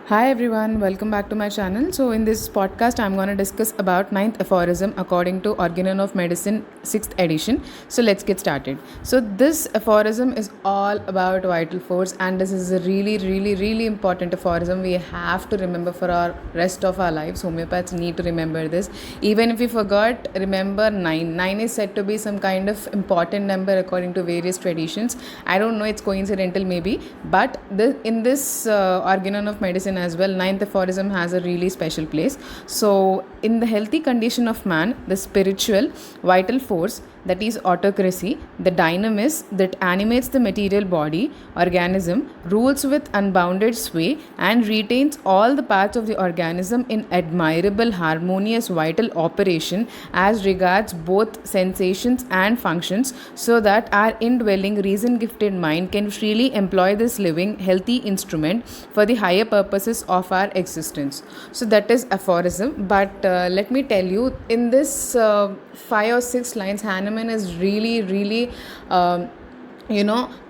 Hi everyone, welcome back to my channel. So in this podcast, I'm going to discuss about ninth aphorism according to Organon of Medicine 6th edition. So let's get started. So this aphorism is all about vital force, and this is a really important aphorism we have to remember for our rest of our lives. Homeopaths need to remember this. Even if we forgot, remember 9. 9 is said to be some kind of important number according to various traditions. I don't know, it's coincidental maybe, but in this Organon of Medicine as well, ninth aphorism has a really special place. So in the healthy condition of man, the spiritual vital force, that is autocracy, the dynamis that animates the material body organism, rules with unbounded sway and retains all the parts of the organism in admirable harmonious vital operation as regards both sensations and functions, so that our indwelling reason gifted mind can freely employ this living healthy instrument for the higher purposes of our existence. So that is aphorism. But let me tell you, in this 5 or 6 lines, Hahnemann is really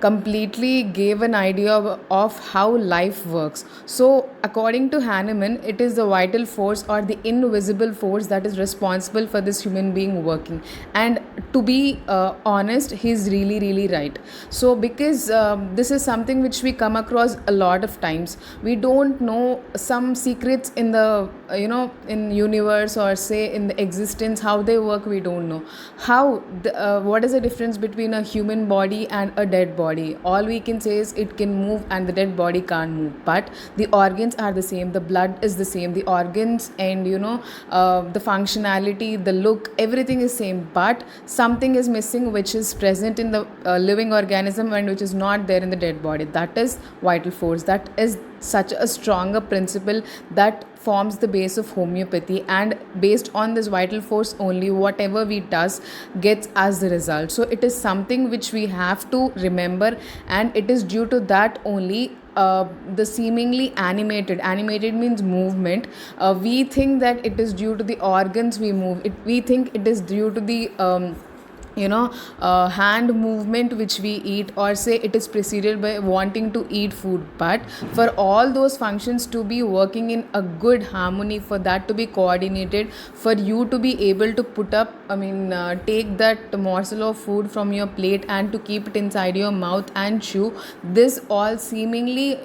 completely gave an idea of how life works. So according to Hahnemann, it is the vital force or the invisible force that is responsible for this human being working. And to be honest, he's really right. So because this is something which we come across a lot of times, we don't know some secrets in the in universe, or say in the existence, how they work. We don't know what is the difference between a human body and a dead body. All we can say is it can move and the dead body can't move, but the organs are the same, the blood is the same, the organs and the functionality, the look, everything is same, but something is missing which is present in the living organism and which is not there in the dead body. That is vital force. That is such a stronger principle that forms the base of homeopathy, and based on this vital force only, whatever we does gets as the result. So it is something which we have to remember, and it is due to that only the seemingly animated means movement. We think that it is due to the organs we move it, we think it is due to the hand movement which we eat, or say it is preceded by wanting to eat food. But for all those functions to be working in a good harmony, for that to be coordinated, for you to be able to put up take that morsel of food from your plate and to keep it inside your mouth and chew, this all seemingly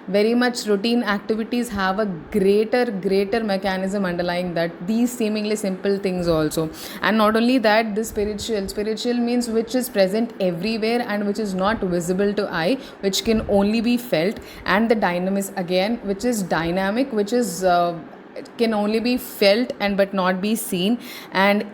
very much routine activities have a greater mechanism underlying that, these seemingly simple things also. And not only that, the spiritual means which is present everywhere and which is not visible to eye, which can only be felt. And the dynamis again, which is dynamic, which is it can only be felt and but not be seen. And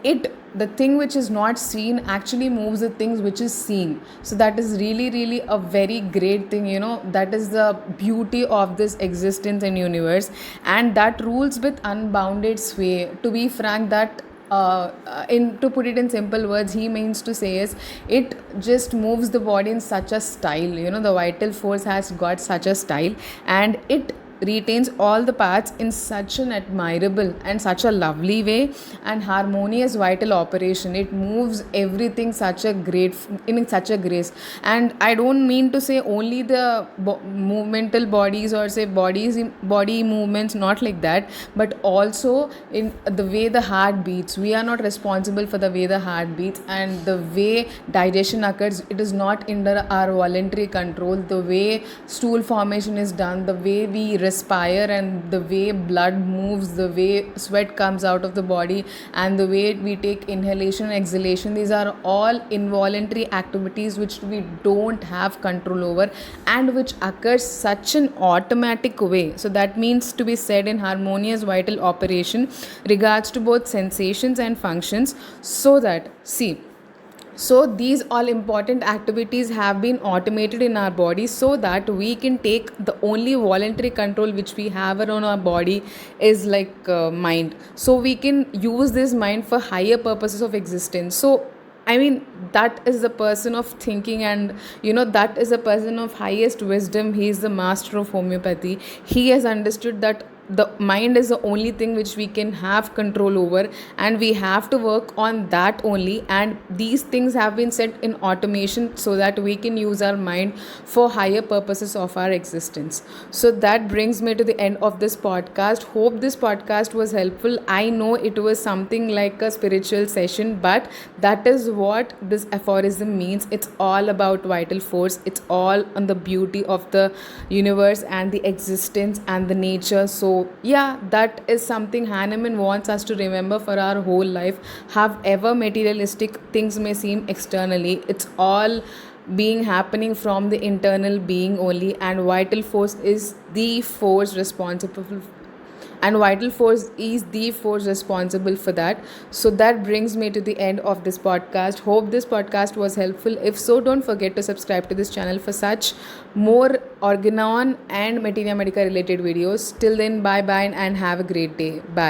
the thing which is not seen actually moves the things which is seen. So that is really a very great thing. That is the beauty of this existence and universe, and that rules with unbounded sway. To be frank, that to put it in simple words, he means to say is, it just moves the body in such a style. The vital force has got such a style, and it retains all the parts in such an admirable and such a lovely way and harmonious vital operation. It moves everything in such a grace. And I don't mean to say only the movemental bodies, or say body movements, not like that, but also in the way the heart beats. We are not responsible for the way the heart beats, and the way digestion occurs, it is not under our voluntary control. The way stool formation is done, the way we respire, and the way blood moves, the way sweat comes out of the body, and the way we take inhalation and exhalation, these are all involuntary activities which we don't have control over, and which occurs such an automatic way. So that means to be said in harmonious vital operation regards to both sensations and functions. So these all important activities have been automated in our body, so that we can take the only voluntary control which we have around our body is like mind. So we can use this mind for higher purposes of existence. So that is the person of thinking, and that is a person of highest wisdom. He is the master of homeopathy. He has understood that the mind is the only thing which we can have control over, and we have to work on that only. And these things have been set in automation so that we can use our mind for higher purposes of our existence. So that brings me to the end of this podcast. Hope this podcast was helpful. I know it was something like a spiritual session, but that is what this aphorism means. It's all about vital force, it's all on the beauty of the universe and the existence and the nature. So yeah, that is something Hahnemann wants us to remember for our whole life. However materialistic things may seem externally, it's all being happening from the internal being only, and vital force is the force responsible, for that. So that brings me to the end of this podcast. Hope this podcast was helpful. If so, don't forget to subscribe to this channel for such more organon and materia medica related videos. Till then, bye bye and have a great day. Bye.